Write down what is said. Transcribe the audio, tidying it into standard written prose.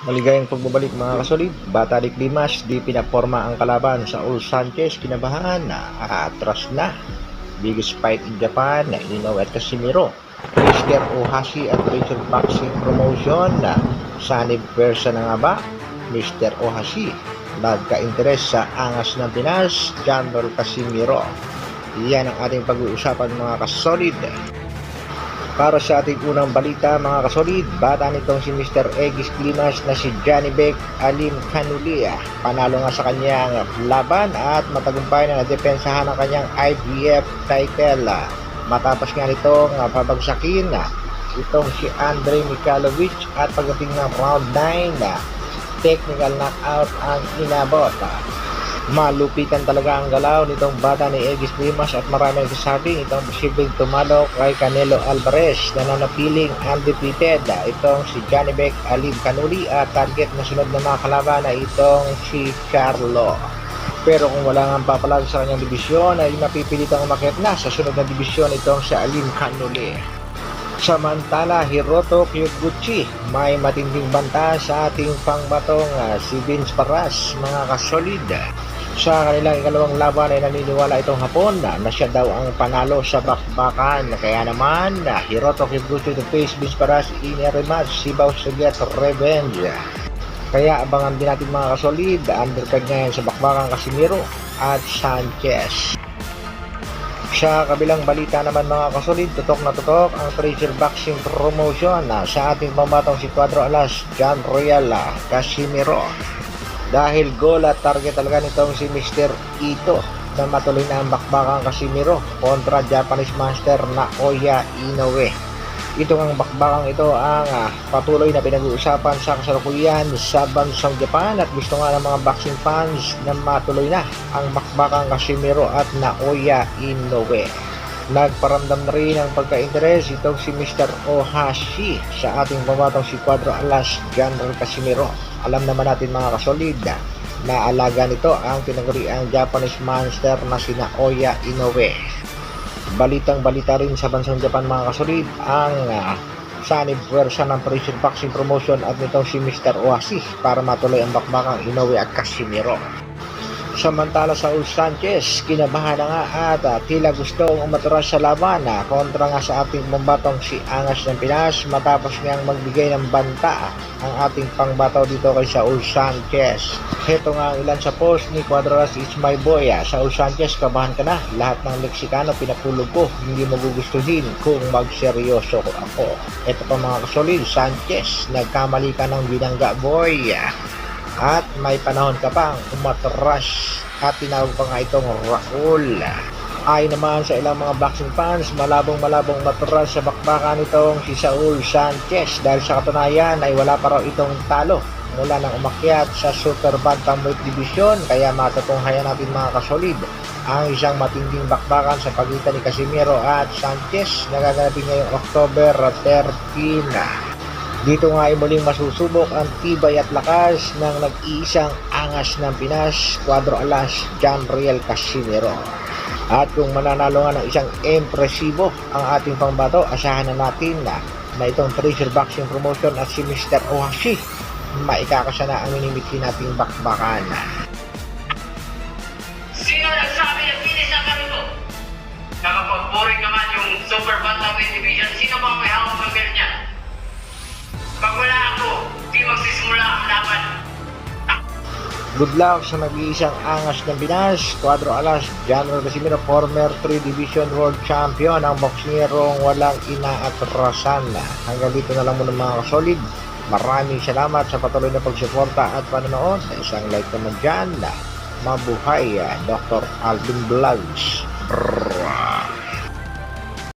Maligayang pagbabalik mga kasolid. Bata ni Climax, di pinaporma ang kalaban sa Saul Sanchez. Kinabahan na atras na. Biggest fight in Japan na Inoue at Casimiro. Mr. Ohashi at Richard Boxing Promotion na sanib versa na nga ba? Mr. Ohashi nagka-interes sa angas ng Pinas, General Casimiro. Yan ang ating pag-uusapan mga kasolid. Para sa ating unang balita mga kasolid, bata nitong si Mr. Egis Climax na si Johnny Beck Alim Canulia. Panalo nga sa kanyang laban at matagumpay na nadepensahan ang kanyang IBF title. Matapos nga nitong pabagsakin itong si Andrei Mikhailovich at pagdating ng round 9 technical knockout ang inabot. Malupitan talaga ang galaw nitong bata ni Egis Climax at marami nagsasabing itong posibleng tumalo kay Canelo Alvarez na nanatiling undefeated. Itong si Johnny Beck Alim Canuli at target na sunod na mga kalaban na itong si Charlo. Pero kung wala nga papalag sa kanyang dibisyon ay mapipilitang umakyat na sa sunod na dibisyon itong si Alim Canuli. Samantala, Hiroto Kyoguchi may matinding banta sa ating pangbatong si Vince Parras mga kasolid. Sa kanilang ikalawang laban ay naniniwala itong Hapon na siya daw ang panalo sa bakbakan. Kaya naman, Hiroto Kyoguchi to face Vince Parras in a rematch, Sibaw Sugat Revenge. Kaya abangan din natin mga kasolid, undercard ngayon sa bakbakan Casimiro at Sanchez. Sa kabilang balita naman mga kasolid, tutok na tutok ang Treasure Boxing Promotion sa ating pambatong si Cuadro Alas John Royal Casimiro. Dahil goal at target talaga nitong si Mr. Ito na matuloy na ang bakbakang Casimiro kontra Japanese Master Naoya Inoue. Itong bakbakang ito ang patuloy na pinag-uusapan sa kasalukuyan sa bansang Japan at gusto nga ng mga boxing fans na matuloy na ang bakbakang Casimiro at Naoya Inoue. Nagparamdam na rin ang pagka-interes itong si Mr. Ohashi sa ating pambatong si Cuadro Alas General Casimiro. Alam naman natin mga kasolid na alaga nito ang tinaguriang Japanese Monster na si Naoya Inoue. Balitang balita rin sa bansang Japan mga kasolid ang sanib versa ng Treasure Boxing Promotion at nitong si Mr. Ohashi para matuloy ang bakbakang Inoue at Casimiro. Samantala sa Saul Sanchez, kinabahan na nga at tila gustong umaturas sa laban kontra nga sa ating pambatong si Angas ng Pinas matapos niyang magbigay ng banta ang ating pangbataw dito kay Saul Sanchez. Heto nga ang ilan sa post ni Cuadras is my boy. Saul Sanchez, kabahan ka na. Lahat ng Meksikano pinapulog ko, hindi magugustuhin kung magseryoso ko ako. Ito pa mga kasolid, Sanchez, nagkamali ka ng binangga boy. At may panahon ka pang umatras at tinawag pa nga itong Raul. Ay naman sa ilang mga boxing fans, malabong matras sa bakbakan nitong si Saul Sanchez dahil sa katunayan ay wala pa raw itong talo mula nang umakyat sa Super Bantamweight Division. Kaya matutunghayan natin mga kasolid ang isang matinding bakbakan sa pagitan ni Casimiro at Sanchez na gaganapin ngayong October 13. Dito nga ay muling masusubok ang tibay at lakas ng nag-iisang angas ng Pinas, Cuadro Alas John Riel Casimiro. At kung mananalo nga ng isang impresibo ang ating pangbato, asahan na natin na itong Treasure Boxing Promotion at si Mr. Ohashi maikakasa na ang minimithi nating bakbakan. Sino nagsabi na finish na kami to? Nakapag-boring naman yung Super Bantamweight Division. Sino ba may hawak ng belt niya? Pag wala ako, di magsisimula ang laban. Good luck sa nag-iisang angas ng Pinas, Cuadro Alas General Casimiro, former 3 Division World Champion, ang boksingerong walang inaatrasan. Hanggang dito na lang muna mga kasolid. Maraming salamat sa patuloy na pagsuporta at panonood. Isang like naman dyan. Mabuhay, Dr. Alvin Vlogs.